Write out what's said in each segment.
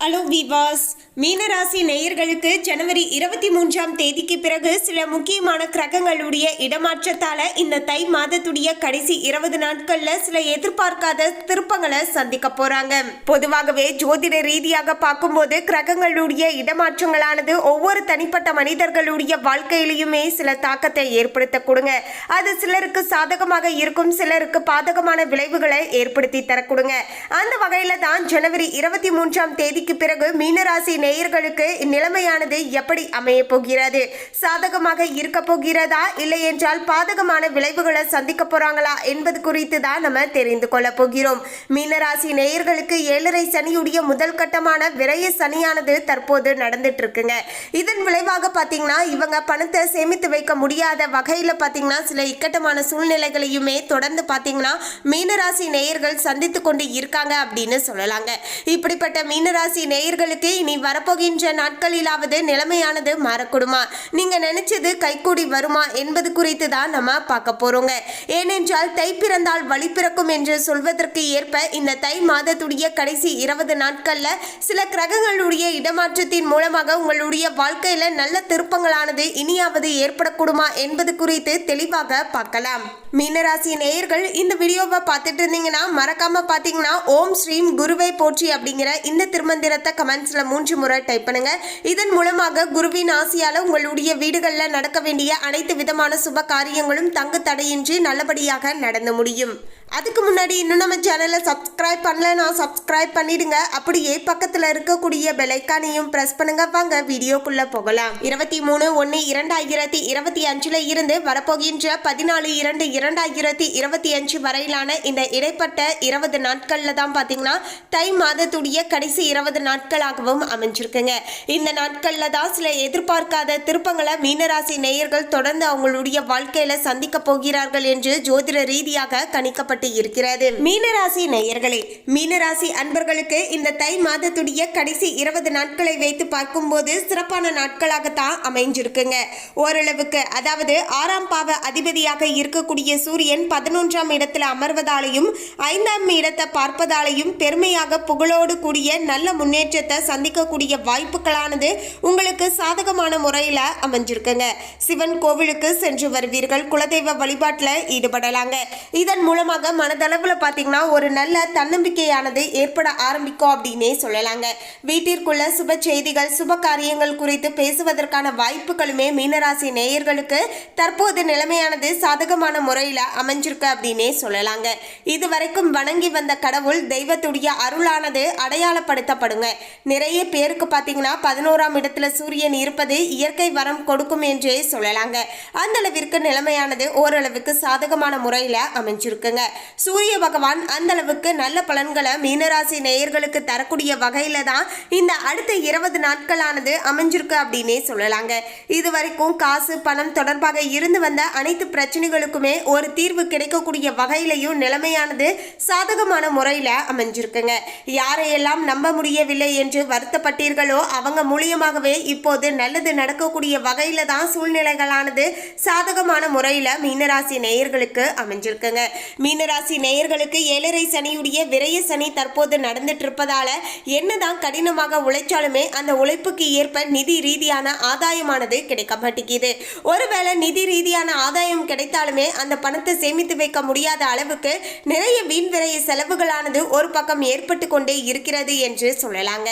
Hello வீவாஸ், மீனராசி நேயர்களுக்கு ஜனவரி 23ஆம் தேதிக்கு பிறகு சில முக்கியமான கிரகங்களுடைய இடமாற்றத்தால இந்த தை மாதத்துடைய கடைசி 20 நாட்கள்ல சில எதிர்பார்க்காத திருப்பங்களை சந்திக்க போறாங்க. பொதுவாகவே ஜோதிட ரீதியாக பார்க்கும்போது கிரகங்களுடைய இடமாற்றங்களானது ஒவ்வொரு தனிப்பட்ட மனிதர்களுடைய வாழ்க்கையிலுமே சில தாக்கத்தை ஏற்படுத்தக்கூடுங்க. அது சிலருக்கு சாதகமாக இருக்கும், சிலருக்கு பாதகமான விளைவுகளை ஏற்படுத்தி தரக்கூடுங்க. அந்த வகையில தான் ஜனவரி 23ஆம் தேதிக்கு பிறகு மீனராசி நேயர்களுக்கு நிலைமையானது எப்படி அமைய போகிறது, சாதகமாக இருக்க போகிறதா இல்லை என்றால் பாதகமான விளைவுகளை சந்திக்க போறாங்களா என்பது குறித்து தான் நம்ம தெரிந்து கொள்ள போகிறோம். மீனராசி நேயர்களுக்கு 7.5 சனியுடைய முதல் கட்டமான விரைய சனியானது தற்போது நடந்துட்டு இருக்குங்க. இதன் விளைவாக பாத்தீங்கன்னா இவங்க பணத்தை சேமித்து வைக்க முடியாத வகையில பாத்தீங்கன்னா சில இக்கட்டமான சூழ்நிலைகளையுமே தொடர்ந்து பாத்தீங்கன்னா மீனராசி நேயர்கள் சந்தித்து கொண்டு இருக்காங்க அப்படின்னு சொல்லலாங்க. இப்படிப்பட்ட மீனராசி நேயர்களுக்கு இனி வரப்போகின்ற நாட்களிலாவது நிலைமையானது மாறக்கூடுமா, நீங்க நினைச்சது கைகூடி வருமா என்பது குறித்து தான் நம்ம பார்க்க போறோங்க. ஏனென்றால் தை பிறந்தால் வழி பிறக்கும் என்று சொல்வதற்கு ஏற்ப இந்த தை மாதத்துடைய கடைசி 20 நாட்கள்ல சில கிரகங்களுடைய இடமாற்றத்தின் மூலமாக உங்களுடைய வாழ்க்கையில நல்ல திருப்பங்களானது இனியாவது ஏற்படக்கூடுமா என்பது குறித்து தெளிவாக பார்க்கலாம். மீனராசி நேயர்கள் இந்த வீடியோவை பார்த்துட்டு இருந்தீங்கன்னா மறக்காம பாத்தீங்கன்னா ஓம் ஸ்ரீம் குருவை போற்றி அப்படிங்கிற இந்த திருமந்திரத்தை கமெண்ட்ஸ்ல 3 முறை டைப் பண்ணுங்க. இதன் மூலமாக குருவின் ஆசியால உங்களுடைய வீடுகளில் நடக்க வேண்டிய அனைத்து விதமான சுப காரியங்களும் தங்கு தடையின்றி நல்லபடியாக நடந்து முடியும். அதுக்கு முன்னாடி இன்னும் நம்ம சேனலை சப்ஸ்கிரைப் பண்ணலன்னா சப்ஸ்கிரைப் பண்ணிடுங்க. அப்படியே பக்கத்தில் இருக்கக்கூடிய பெல் ஐகானையும் பிரஸ் பண்ணுங்க. வாங்க வீடியோக்குள்ள போகலாம். 23/1/2025 இருந்து வரப்போகின்ற 14/2/2025 வரையிலான இந்த இடைப்பட்ட 20 நாட்கள்ல தான் பாத்தீங்கன்னா தை மாதத்துடைய கடைசி 20 நாட்களாகவும் அமைஞ்சிருக்குங்க. இந்த நாட்கள்ல தான் சில எதிர்பார்க்காத திருப்பங்களை மீனராசி நேயர்கள் தொடர்ந்து அவங்களுடைய வாழ்க்கையில சந்திக்க போகிறார்கள் என்று ஜோதிட ரீதியாக கணிக்கப்பட்டு இருக்கிறது. மீனராசி நேயர்களே, மீனராசி அன்பர்களுக்கு இந்த தை மாதத்துடைய கடைசி 20 நாட்களை வைத்து பார்க்கும்போது சிறப்பான நாட்களாகத்தான் அமைஞ்சிருக்குங்க. ஓரளவுக்கு, அதாவது 6ஆம் பாவ அதிபதியாக இருக்கக்கூடிய சூரியன் 11ஆம் இடத்துல அமர்வதாலையும் 5ஆம் இடத்தை பார்ப்பதாலையும் பெருமையாக புகழோடு கூடிய நல்ல முன்னேற்றத்தை சந்திக்கக்கூடிய வாய்ப்புகளானது உங்களுக்கு சாதகமான முறையில அமைஞ்சிருக்குங்க. சிவன் கோவிலுக்கு சென்று வருவீர்கள், குலதெய்வ வழிபாட்டில் ஈடுபடலாங்க. இதன் மூலமாக மனதளவுல பாத்தீங்கன்னா ஒரு நல்ல தன்னம்பிக்கையானது ஏற்பட ஆரம்பிக்கும் அப்படின்னே சொல்லலாங்க. வீட்டிற்குள்ள சுப செய்திகள், சுப காரியங்கள் குறித்து பேசுவதற்கான வாய்ப்புகளுமே மீனராசி நேயர்களுக்கு தற்போது நிலைமையானது சாதகமான முறையில அமைஞ்சிருக்கு அப்படின்னே சொல்லலாங்க. இதுவரைக்கும் வணங்கி வந்த கடவுள் தெய்வத்துடைய அருளானது அடையாளப்படுத்தப்படுங்க. நிறைய பேருக்கு பாத்தீங்கன்னா 11ஆம் இடத்துல சூரியன் இருப்பது இயற்கை வரம் கொடுக்கும் என்றே சொல்லலாங்க. அந்த அளவிற்கு நிலைமையானது ஓரளவுக்கு சாதகமான முறையில அமைஞ்சிருக்குங்க. சூரிய பகவான் அந்த அளவுக்கு நல்ல பலன்களை மீனராசி நேயர்களுக்கு தரக்கூடிய வகையில தான் இந்த அடுத்த 20 நாட்களானது அமைஞ்சிருக்கு அப்படின்னே சொல்லலாங்க. இதுவரைக்கும் காசு பணம் தொடர்பாக இருந்து வந்த அனைத்து பிரச்சனைகளுக்குமே ஒரு தீர்வு கிடைக்கக்கூடிய வகையிலையும் நிலைமையானது சாதகமான முறையில அமைஞ்சிருக்குங்க. யாரையெல்லாம் நம்ப முடியவில்லை என்று வருத்தப்பட்டீர்களோ அவங்க மூலியமாகவே இப்போது நல்லது நடக்கக்கூடிய வகையில தான் சூழ்நிலைகளானது சாதகமான முறையில மீனராசி நேயர்களுக்கு அமைஞ்சிருக்குங்க. மீனராசி நேயர்களுக்கு 7.5 சனியுடைய விரைய சனி தற்போது நடந்துட்டு இருப்பதால என்னதான் கடினமாக உழைச்சாலுமே அந்த உழைப்புக்கு ஏற்ப நிதி ரீதியான ஆதாயமானது கிடைக்க மாட்டேங்குது. ஒருவேளை நிதி ரீதியான ஆதாயம் கிடைத்தாலுமே அந்த பணத்தை சேமித்து வைக்க முடியாத அளவுக்கு நிறைய வீண் விரைய செலவுகளானது ஒரு பக்கம் ஏற்பட்டு கொண்டே இருக்கிறது என்று சொல்லலாங்க.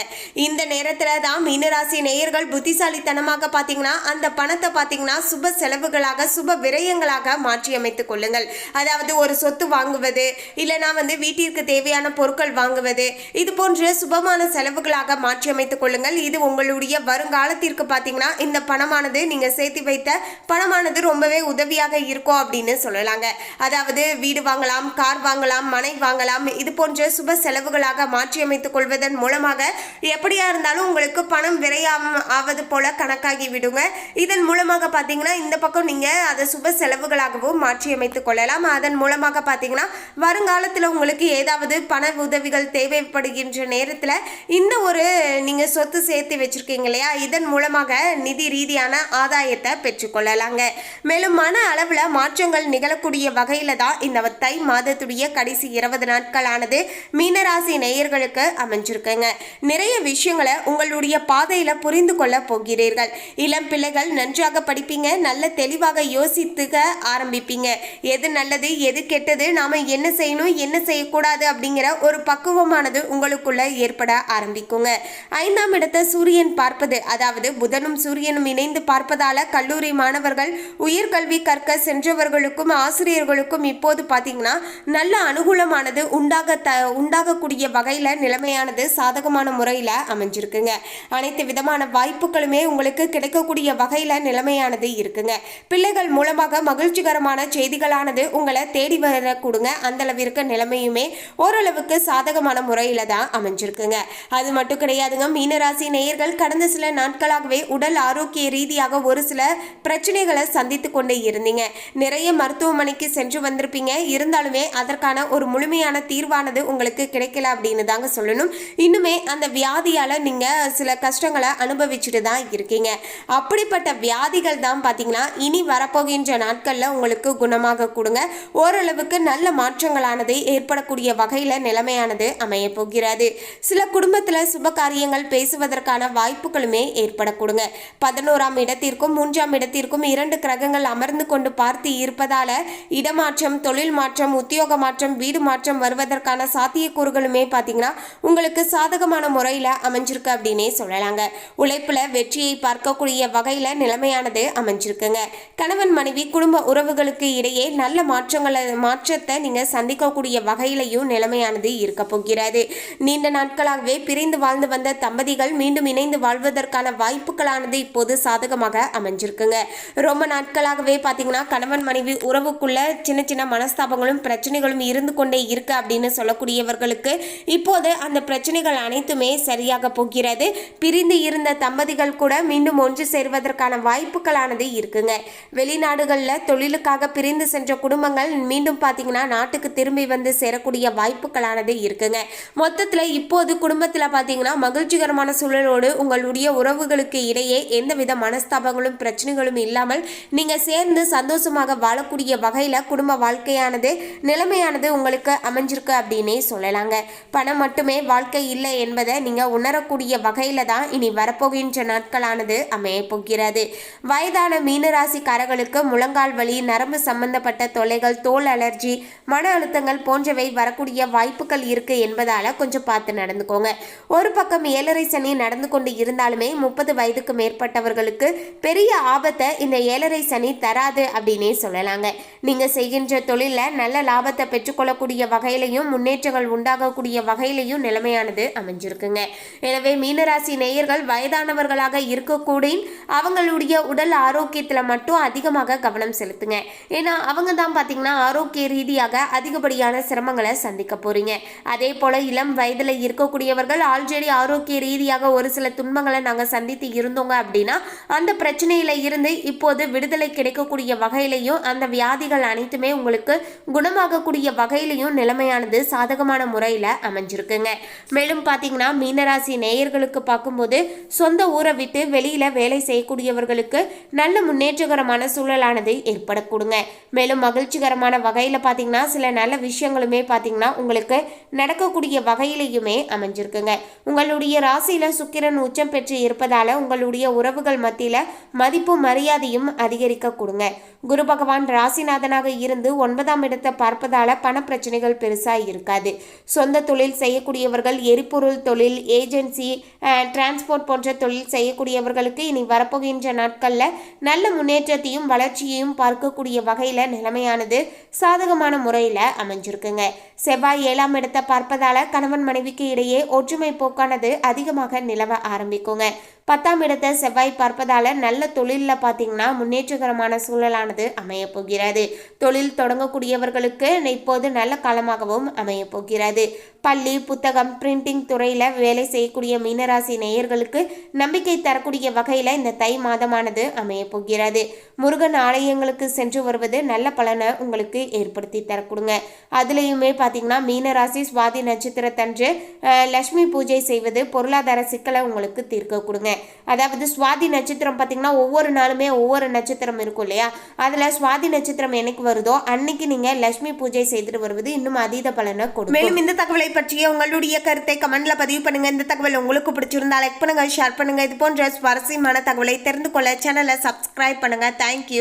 இந்த நேரத்துல தான் மீனராசி நேயர்கள் புத்திசாலித்தனமாக பாத்தீங்கன்னா அந்த பணத்தை பாத்தீங்கன்னா சுப செலவுகளாக சுப விரயங்களாக மாற்றி அமைத்துக் கொள்ளுங்கள். அதாவது ஒரு சொத்து வாங்குவது, இல்லைனா வீட்டிற்கு தேவையான பொருட்கள் வாங்குவது, இது போன்ற சுபமான செலவுகளாக மாற்றி அமைத்துக் கொள்ளுங்கள். இது உங்களுடைய வருங்காலத்திற்கு பாத்தீங்கன்னா இந்த பணமானது நீங்க சேர்த்து வைத்த பணமானது ரொம்பவே உதவியாக இருக்கும் அப்படின்னு சொல்லலாங்க. அதாவது வீடு வாங்கலாம், கார் வாங்கலாம், மனை வாங்கலாம், இது போன்ற சுப செலவுகளாக மாற்றி அமைத்துக் கொள்வதன் மூலமாக எப்படியா இருந்தாலும் உங்களுக்கு பணம் விரையாம ஆவது போல கணக்காகி விடுங்க. இதன் மூலமாக பாத்தீங்கன்னா இந்த பக்கம் நீங்க அதை சுப செலவுகளாகவும் மாற்றி அமைத்துக் கொள்ளலாம். அதன் மூலமாக பாத்தீங்கன்னா பார்த்தீங்கன்னா வருங்காலத்தில் உங்களுக்கு ஏதாவது பண உதவிகள் தேவைப்படுகின்ற நேரத்தில் இந்த ஒரு நீங்கள் சொத்து சேர்த்து வச்சுருக்கீங்க இல்லையா, இதன் மூலமாக நிதி ரீதியான ஆதாயத்தை பெற்றுக்கொள்ளலாங்க. மேலும் மன அளவில் மாற்றங்கள் நிகழக்கூடிய வகையில் தான் இந்த தை மாதத்துடைய கடைசி 20 நாட்களானது மீனராசி நேயர்களுக்கு அமைஞ்சிருக்குங்க. நிறைய விஷயங்களை உங்களுடைய பாதையில் புரிந்து கொள்ள போகிறீர்கள். இளம் பிள்ளைகள் நன்றாக படிப்பீங்க, நல்ல தெளிவாக யோசித்துக்க ஆரம்பிப்பீங்க. எது நல்லது எது கெட்டது, நாம என்ன செய்யணும் என்ன செய்யக்கூடாது அப்படிங்கிற ஒரு பக்குவமானது உங்களுக்குள்ள ஏற்பட ஆரம்பிக்குங்க. 5ஆம் இடத்தை சூரியன் பார்ப்பது, அதாவது புதனும் சூரியனும் இணைந்து பார்ப்பதால கல்லூரி மாணவர்கள், உயர்கல்வி கற்க சென்றவர்களுக்கும் ஆசிரியர்களுக்கும் இப்போது பார்த்தீங்கன்னா நல்ல அனுகூலமானது உண்டாகக்கூடிய வகையில் நிலைமையானது சாதகமான முறையில் அமைஞ்சிருக்குங்க. அனைத்து விதமான வாய்ப்புகளுமே உங்களுக்கு கிடைக்கக்கூடிய வகையில் நிலைமையானது இருக்குங்க. பிள்ளைகள் மூலமாக மகிழ்ச்சிகரமான செய்திகளானது உங்களை தேடி வர கொடுங்க. அந்த அளவிற்கு நிலைமையுமே ஓரளவுக்கு சாதகமான முறையில் தான் அமைஞ்சிருக்குங்க. அது மட்டும் கிடையாதுங்க, மீனராசி நேயர்கள் கடந்த சில நாட்களாகவே உடல் ஆரோக்கிய ரீதியாக ஒரு சில பிரச்சனைகளை சந்தித்து கொண்டே இருந்தீங்க. நிறைய மருத்துவமனைக்கு சென்று வந்திருப்பீங்க. இருந்தாலுமே அதற்கான ஒரு முழுமையான தீர்வானது உங்களுக்கு கிடைக்கல அப்படின்னு தாங்க சொல்லணும். இன்னுமே அந்த வியாதியால் நீங்கள் சில கஷ்டங்களை அனுபவிச்சுட்டு தான் இருக்கீங்க. அப்படிப்பட்ட வியாதிகள் தான் பார்த்தீங்கன்னா இனி வரப்போகின்ற நாட்களில் உங்களுக்கு குணமாக கொடுங்க. ஓரளவுக்கு நல்ல மாற்றங்களானது ஏற்படக்கூடிய வகையில் நிலைமையானது அமைய போகிறது. சில குடும்பத்தில் சுப காரியங்கள் பேசுவதற்கான வாய்ப்புகளுமே ஏற்பட கொடுங்க. 11ஆம் இடத்திற்கும் 3ஆம் இடத்திற்கும் 2 கிரகங்கள் அமர்ந்து கொண்டு பார்த்து இருப்பதால இடமாற்றம், தொழில் மாற்றம், உத்தியோக மாற்றம், வீடு மாற்றம் வருவதற்கான சாத்தியக்கூறுகளுமே பார்த்தீங்கன்னா உங்களுக்கு சாதகமான முறையில் அமைஞ்சிருக்கு அப்படின்னே சொல்லலாங்க. உழைப்பில் வெற்றியை பார்க்கக்கூடிய வகையில் நிலைமையானது அமைஞ்சிருக்குங்க. கணவன் மனைவி குடும்ப உறவுகளுக்கு இடையே நல்ல மாற்றத்தை நீங்கள் சந்திக்கக்கூடிய வகையிலையும் நிலைமையானது இருக்க போகிறது. நீண்ட நாட்களாகவே பிரிந்து வாழ்ந்து வந்த தம்பதிகள் மீண்டும் இணைந்து வாழ்வதற்கான வாய்ப்புகளானது இப்போது சாதகமாக அமைஞ்சிருக்குங்க. ரொம்ப நாட்களாகவே பார்த்தீங்கன்னா கணவன் மனைவி உறவுக்குள்ள சின்ன சின்ன மனஸ்தாபங்களும் பிரச்சனைகளும் இருந்து கொண்டே இருக்கு அப்படின்னு சொல்லக்கூடியவர்களுக்கு இப்போது அந்த பிரச்சனைகள் அனைத்துமே சரியாக போகிறது. பிரிந்து இருந்த தம்பதிகள் கூட மீண்டும் ஒன்று சேர்வதற்கான வாய்ப்புகளானது இருக்குங்க. வெளிநாடுகளில் தொழிலுக்காக பிரிந்து சென்ற குடும்பங்கள் மீண்டும் பார்த்தீங்கன்னா நாட்டுக்கு திரும்பி வந்து சேரக்கூடிய வாய்ப்புகளானது இருக்குங்க. மொத்தத்தில் இப்போது குடும்பத்தில் பார்த்தீங்கன்னா மகிழ்ச்சிகரமான சூழலோடு உங்களுடைய உறவுகளுக்கு இடையே எந்தவித மனஸ்தாபங்களும் பிரச்சனைகளும் இல்லாமல் நீங்கள் சேர்ந்து சந்தோஷமாக வாழக்கூடிய வகையில் குடும்ப வாழ்க்கையானது நிலைமையானது உங்களுக்கு அமைஞ்சிருக்கு அப்படின்னே சொல்லலாங்க. பணம் மட்டுமே வாழ்க்கை இல்லை என்பதை நீங்கள் உணரக்கூடிய வகையில் தான் இனி வரப்போகின்ற நாட்களானது அமைய போகிறது. வயதான மீனராசிக்காரர்களுக்கு முழங்கால் வலி, நரம்பு சம்பந்தப்பட்ட தொல்லைகள், தோல் அலர்ஜி, மன அழுத்தங்கள் போன்றவை வரக்கூடிய வாய்ப்புகள் இருக்கு என்பதால கொஞ்சம் பார்த்து நடந்துக்கோங்க. ஒரு பக்கம் 7.5 சனி நடந்து கொண்டு இருந்தாலுமே 30 வயதுக்கு மேற்பட்டவர்களுக்கு பெரிய ஆபத்தை இந்த 7.5 சனி தராது அப்படின்னே சொல்லலாங்க. நீங்க செய்கின்ற தொழிலில் நல்ல லாபத்தை பெற்றுக்கொள்ளக்கூடிய வகையிலையும் முன்னேற்றங்கள் உண்டாகக்கூடிய வகையிலையும் நிலைமையானது அமைஞ்சிருக்குங்க. எனவே மீனராசி நேயர்கள் வயதானவர்களாக இருக்கக்கூடிய அவங்களுடைய உடல் ஆரோக்கியத்தில் மட்டும் அதிகமாக கவனம் செலுத்துங்க. ஏன்னா அவங்க தான் பார்த்தீங்கன்னா ஆரோக்கிய ரீதியாக அதிகப்படியான சிரமங்களை சந்திக்க போறீங்க. அதே போல இளம் வயதில் இருக்கக்கூடியவர்கள் ஆல்ரெடி ஆரோக்கிய ரீதியாக ஒரு சில துன்பங்களை நாங்கள் சந்தித்து இருந்தோங்க அப்படின்னா அந்த பிரச்சனையில இருந்து இப்போது விடுதலை கிடைக்கக்கூடிய வகையிலையும் அந்த வியாதிகள் அனைத்துமே உங்களுக்கு குணமாகக்கூடிய வகையிலையும் நிலைமையானது சாதகமான முறையில் அமைஞ்சிருக்குங்க. மேலும் பார்த்தீங்கன்னா மீனராசி நேயர்களுக்கு பார்க்கும்போது சொந்த ஊரை விட்டு வெளியில வேலை செய்யக்கூடியவர்களுக்கு நல்ல முன்னேற்றகரமான சூழலானது ஏற்படக்கூடுங்க. மேலும் மகிழ்ச்சிகரமான வகையில் பார்த்தீங்கன்னா சில நல்ல விஷயங்களுமே பார்த்தீங்கன்னா உங்களுக்கு நடக்கக்கூடிய வகையிலையுமே அமைஞ்சிருக்குங்க. உங்களுடைய ராசியில சுக்கிரன் உச்சம் பெற்று இருப்பதால உங்களுடைய உறவுகள் மத்தியில மதிப்பு மரியாதையும் அதிகரிக்க கொடுங்க. குரு பகவான் ராசிநாதனாக இருந்து 9ஆம் இடத்தை பார்ப்பதால பண பிரச்சனைகள் பெருசா இருக்காது. சொந்த தொழில் செய்யக்கூடியவர்கள், எரிபொருள் தொழில், ஏஜென்சி, டிரான்ஸ்போர்ட் போன்ற தொழில் செய்யக்கூடியவர்களுக்கு இனி வரப்போகின்ற நாட்களில் நல்ல முன்னேற்றத்தையும் வளர்ச்சியையும் பார்க்கக்கூடிய வகையில் நிலைமையானது சாதகமான முறையில் அமைஞ்சிருக்குங்க. செவ்வாய் 7ஆம் இடத்தை பார்ப்பதால கணவன் மனைவிக்கு இடையே ஒற்றுமை போக்கானது அதிகமாக நிலவ ஆரம்பிக்குங்க. 10ஆம் இடத்தை செவ்வாய் பார்ப்பதால நல்ல தொழிலில் பார்த்தீங்கன்னா முன்னேற்றகரமான சூழலானது அமைய போகிறது. தொழில் தொடங்கக்கூடியவர்களுக்கு இப்போது நல்ல காலமாகவும் அமைய போகிறது. பள்ளி, புத்தகம், பிரிண்டிங் துறையில் வேலை செய்யக்கூடிய மீனராசி நேயர்களுக்கு நம்பிக்கை தரக்கூடிய வகையில் இந்த தை மாதமானது அமைய போகிறது. முருகன் ஆலயங்களுக்கு சென்று வருவது நல்ல பலனை உங்களுக்கு ஏற்படுத்தி தரக்கூடுங்க. அதுலேயுமே பார்த்தீங்கன்னா மீனராசி சுவாதி நட்சத்திரத்தன்று லட்சுமி பூஜை செய்வது பொருளாதார சிக்கலை உங்களுக்கு தீர்க்க கொடுங்க. அதாவது சுவாதி நட்சத்திரம் பார்த்தீங்கன்னா ஒவ்வொரு நாளுமே ஒவ்வொரு நட்சத்திரம் இருக்கும் இல்லையா, அதில் சுவாதி நட்சத்திரம் என்னைக்கு வருதோ அன்னைக்கு நீங்கள் லட்சுமி பூஜை செய்துட்டு வருவது இன்னும் அதீத பலனை கொடுக்கும். மேலும் இந்த தகவலை பற்றிய உங்களுடைய கருத்தை கமெண்ட்ல பதிவு பண்ணுங்க. இந்த தகவல் உங்களுக்கு பிடிச்சிருந்தா லைக் பண்ணுங்க, ஷேர் பண்ணுங்க. இது போன்ற சுவாரஸ்யமான தகவலை தெரிந்து கொள்ள சேனலை சப்ஸ்கிரைப் பண்ணுங்க. தேங்க்யூ.